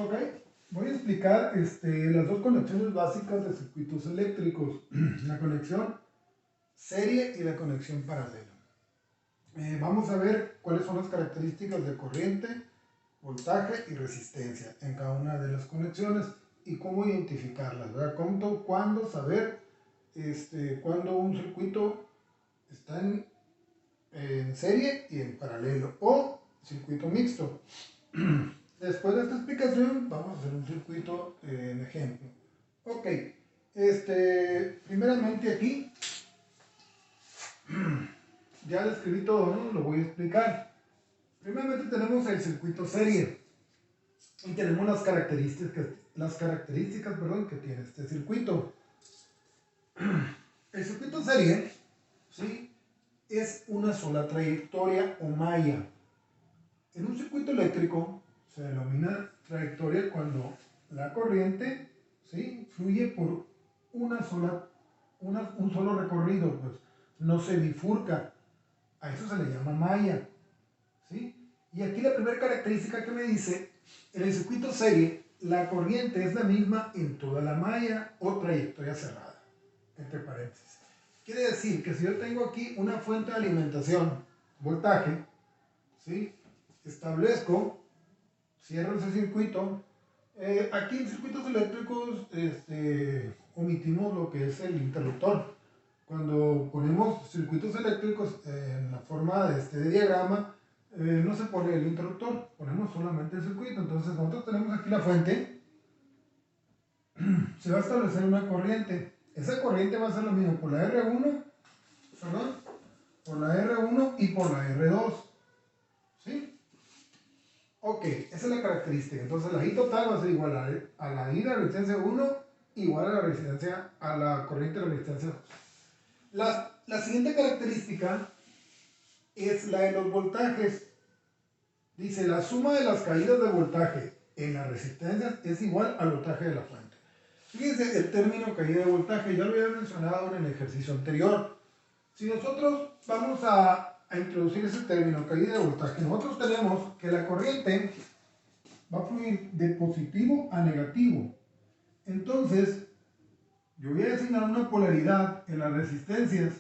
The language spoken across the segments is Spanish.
Ok, voy a explicar las dos conexiones básicas de circuitos eléctricos, la conexión serie y la conexión paralela. Vamos a ver cuáles son las características de corriente, voltaje y resistencia en cada una de las conexiones y cómo identificarlas, ¿verdad? Cuándo saber cuándo un circuito está en serie y en paralelo o circuito mixto. Después de esta explicación vamos a hacer un circuito en ejemplo. Ok, primeramente aquí ya lo escribí todo, ¿no? Lo voy a explicar. Primeramente tenemos el circuito serie y tenemos las características que tiene este circuito. El circuito serie, ¿sí?, es una sola trayectoria o malla. En un circuito eléctrico se denomina trayectoria cuando la corriente, ¿sí?, fluye por un solo recorrido, pues no se bifurca. A eso se le llama malla, ¿sí? Y aquí la primera característica que me dice, en el circuito serie, la corriente es la misma en toda la malla o trayectoria cerrada, entre paréntesis. Quiere decir que si yo tengo aquí una fuente de alimentación, voltaje, ¿sí?, establezco, cierro ese circuito. Aquí en circuitos eléctricos omitimos lo que es el interruptor. Cuando ponemos circuitos eléctricos en la forma de este diagrama, no se pone el interruptor, ponemos solamente el circuito. Entonces nosotros tenemos aquí la fuente, se va a establecer una corriente. Esa corriente va a ser lo mismo por la R1, perdón, por la R1 y por la R2, ¿sí? Ok, esa es la característica. Entonces la I total va a ser igual a la I de la resistencia 1 igual a la corriente de la resistencia 2. La siguiente característica es la de los voltajes. Dice, la suma de las caídas de voltaje en las resistencias es igual al voltaje de la fuente. Fíjense el término caída de voltaje, ya lo había mencionado en el ejercicio anterior. Si nosotros vamos a introducir ese término, caída de voltaje, nosotros tenemos que la corriente va a fluir de positivo a negativo. Entonces, yo voy a designar una polaridad en las resistencias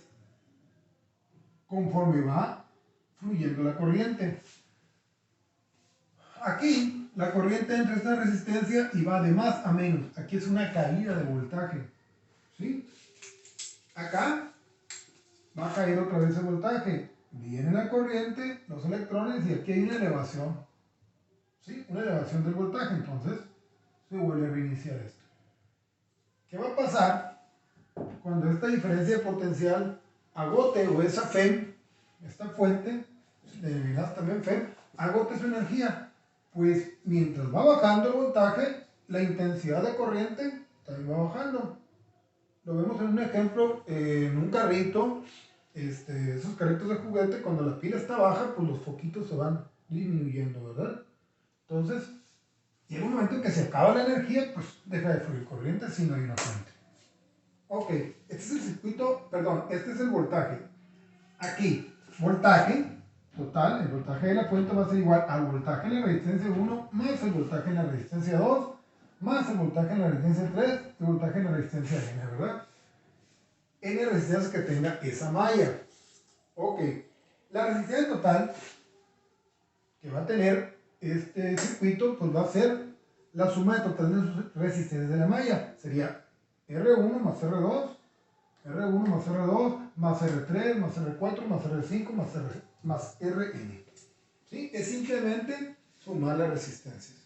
conforme va fluyendo la corriente. Aquí la corriente entra en esta resistencia y va de más a menos. Aquí es una caída de voltaje, ¿sí? Acá va a caer otra vez el voltaje. Viene la corriente, los electrones y aquí hay una elevación, ¿sí? Una elevación del voltaje. Entonces se vuelve a reiniciar esto. ¿Qué va a pasar cuando esta diferencia de potencial agote o esa FEM, esta fuente, denominada también FEM, agote su energía? Pues mientras va bajando el voltaje, la intensidad de corriente también va bajando. Lo vemos en un ejemplo, en un carrito, esos carritos de juguete, cuando la pila está baja, pues los foquitos se van disminuyendo, ¿verdad? Entonces, llega un momento en que se acaba la energía, pues deja de fluir corriente si no hay una fuente. Ok, este es el circuito, perdón, este es el voltaje. Aquí, voltaje total, el voltaje de la fuente va a ser igual al voltaje en la resistencia 1 más el voltaje en la resistencia 2 más el voltaje en la resistencia 3 y el voltaje en la resistencia N, ¿verdad? N resistencias que tenga esa malla. Ok, la resistencia total que va a tener este circuito, pues va a ser la suma de total de sus resistencias de la malla. Sería R1 más R2, R1 más R2, más R3, más R4, más R5, más Rn. ¿Sí? Es simplemente sumar las resistencias.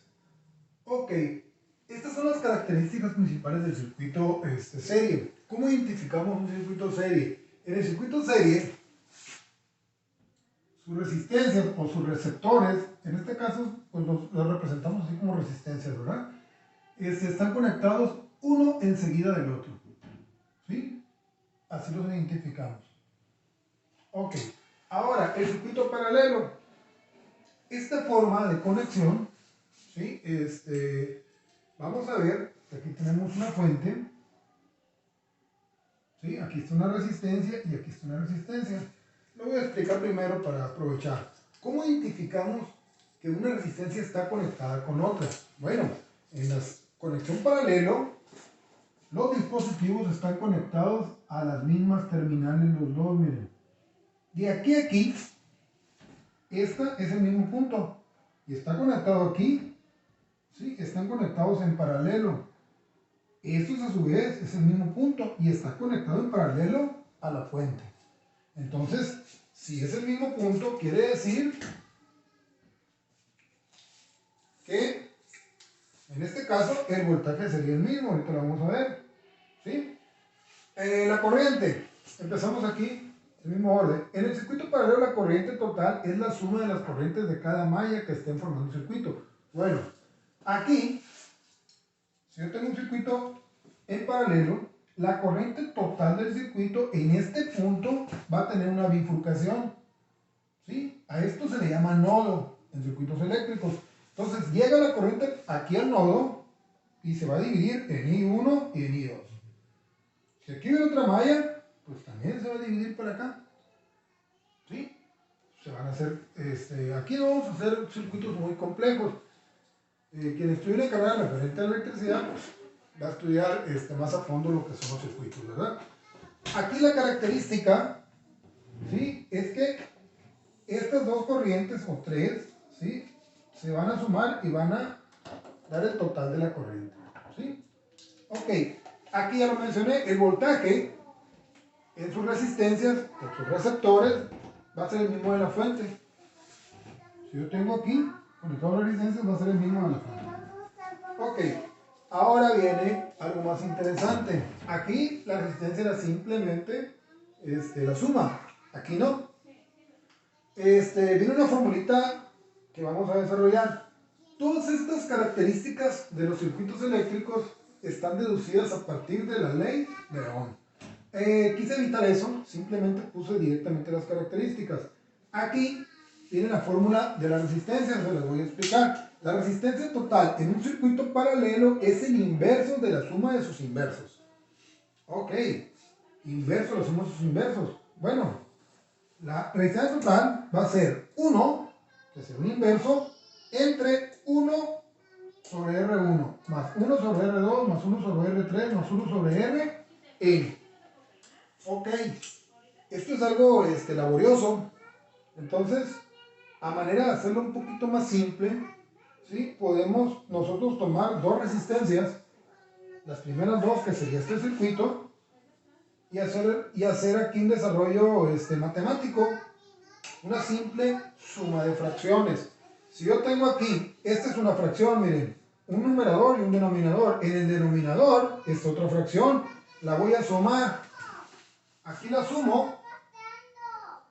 Ok, estas son las características principales del circuito serie. ¿Cómo identificamos un circuito serie? En el circuito serie, sus resistencias o sus receptores, en este caso pues los representamos así como resistencias, ¿verdad? Están conectados uno enseguida del otro. ¿Sí? Así los identificamos. Ok, ahora el circuito paralelo. Esta forma de conexión, ¿sí? Vamos a ver que aquí tenemos una fuente, ¿sí? Aquí está una resistencia y aquí está una resistencia. Lo voy a explicar primero para aprovechar. ¿Cómo identificamos que una resistencia está conectada con otra? Bueno, En la conexión paralelo, los dispositivos están conectados a las mismas terminales los dos, miren. De aquí a aquí, este es el mismo punto. Y está conectado aquí. ¿Sí? Están conectados en paralelo. Estos a su vez es el mismo punto y está conectado en paralelo a la fuente. Entonces, si es el mismo punto, quiere decir que en este caso el voltaje sería el mismo. Ahorita lo vamos a ver. ¿Sí? La corriente. Empezamos aquí, el mismo orden. En el circuito paralelo, la corriente total es la suma de las corrientes de cada malla que estén formando el circuito. Bueno, aquí, si yo tengo un circuito en paralelo, la corriente total del circuito en este punto va a tener una bifurcación. ¿Sí? A esto se le llama nodo en circuitos eléctricos. Entonces llega la corriente aquí al nodo y se va a dividir en I1 y en I2. Si aquí viene otra malla, pues también se va a dividir por acá. ¿Sí? Se van a hacer, aquí no vamos a hacer circuitos muy complejos. Quien estudie la carrera referente a la electricidad, pues, va a estudiar más a fondo lo que son los circuitos, ¿verdad? Aquí la característica, ¿sí? Es que estas dos corrientes o tres, ¿sí? Se van a sumar y van a dar el total de la corriente, ¿sí? Ok, aquí ya lo mencioné, el voltaje en sus resistencias, en sus receptores, va a ser el mismo de la fuente. Si yo tengo aquí, conectado a resistencias, va a ser el mismo de la fuente. Ok, ahora viene algo más interesante. Aquí la resistencia era simplemente la suma, aquí no. Viene una formulita que vamos a desarrollar. Todas estas características de los circuitos eléctricos están deducidas a partir de la ley de Ohm. Quise evitar eso, simplemente puse directamente las características. Aquí viene la fórmula de la resistencia, se las voy a explicar. La resistencia total en un circuito paralelo es el inverso de la suma de sus inversos. Ok, inverso de la suma de sus inversos. Bueno, la resistencia total va a ser 1, que es un inverso, entre 1 sobre R1, más 1 sobre R2, más 1 sobre R3, más 1 sobre Rn. Ok, esto es algo laborioso. Entonces, a manera de hacerlo un poquito más simple, ¿sí? Podemos nosotros tomar dos resistencias, las primeras dos, que sería este circuito, y hacer aquí un desarrollo matemático, una simple suma de fracciones. Si yo tengo aquí, esta es una fracción, miren, un numerador y un denominador. En el denominador es otra fracción, la voy a sumar. Aquí la sumo.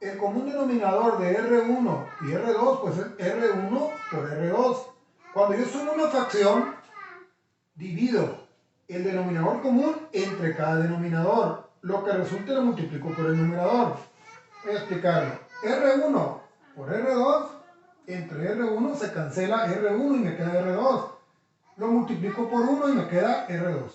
El común denominador de R1 y R2 pues es R1 por R2. Cuando yo sumo una fracción, divido el denominador común entre cada denominador. Lo que resulte lo multiplico por el numerador. Voy a explicarlo. R1 por R2, entre R1 se cancela R1 y me queda R2. Lo multiplico por 1 y me queda R2.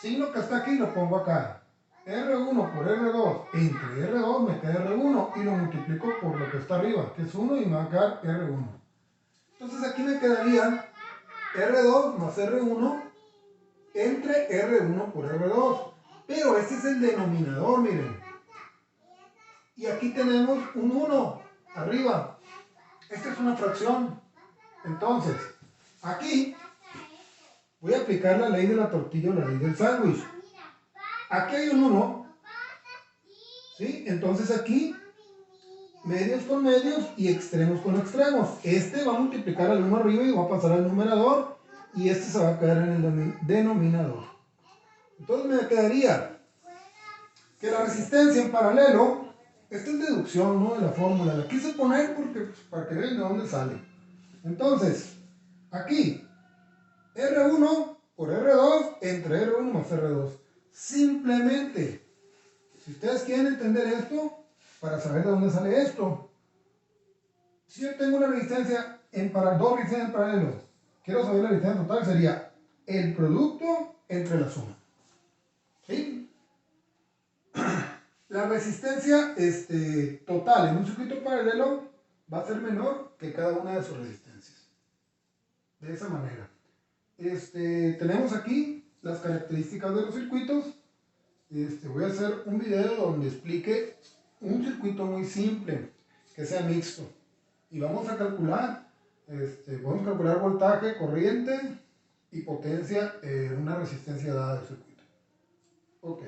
Signo que está aquí lo pongo acá. R1 por R2 entre R2 me queda R1 y lo multiplico por lo que está arriba, que es 1 y me va a quedar R1. Entonces aquí me quedaría R2 más R1 entre R1 por R2. Pero este es el denominador, miren. Y aquí tenemos un 1 arriba. Esta es una fracción. Entonces, aquí voy a aplicar la ley de la tortilla o la ley del sándwich. Aquí hay un 1, ¿sí? Entonces aquí, medios con medios y extremos con extremos. Este va a multiplicar al 1 arriba y va a pasar al numerador, y este se va a quedar en el denominador. Entonces me quedaría que la resistencia en paralelo, esta es deducción, ¿no?, de la fórmula. La quise poner porque, para que vean de dónde sale. Entonces, aquí, R1 por R2 entre R1 más R2. Simplemente, si ustedes quieren entender esto, para saber de dónde sale esto, si yo tengo una resistencia dos resistencias en paralelo, quiero saber la resistencia total, sería el producto entre la suma. ¿Sí? La resistencia total en un circuito paralelo va a ser menor que cada una de sus resistencias. De esa manera. Tenemos aquí las características de los circuitos. Voy a hacer un video donde explique un circuito muy simple, que sea mixto. Y vamos a calcular, podemos calcular voltaje, corriente y potencia en una resistencia dada del circuito. Ok.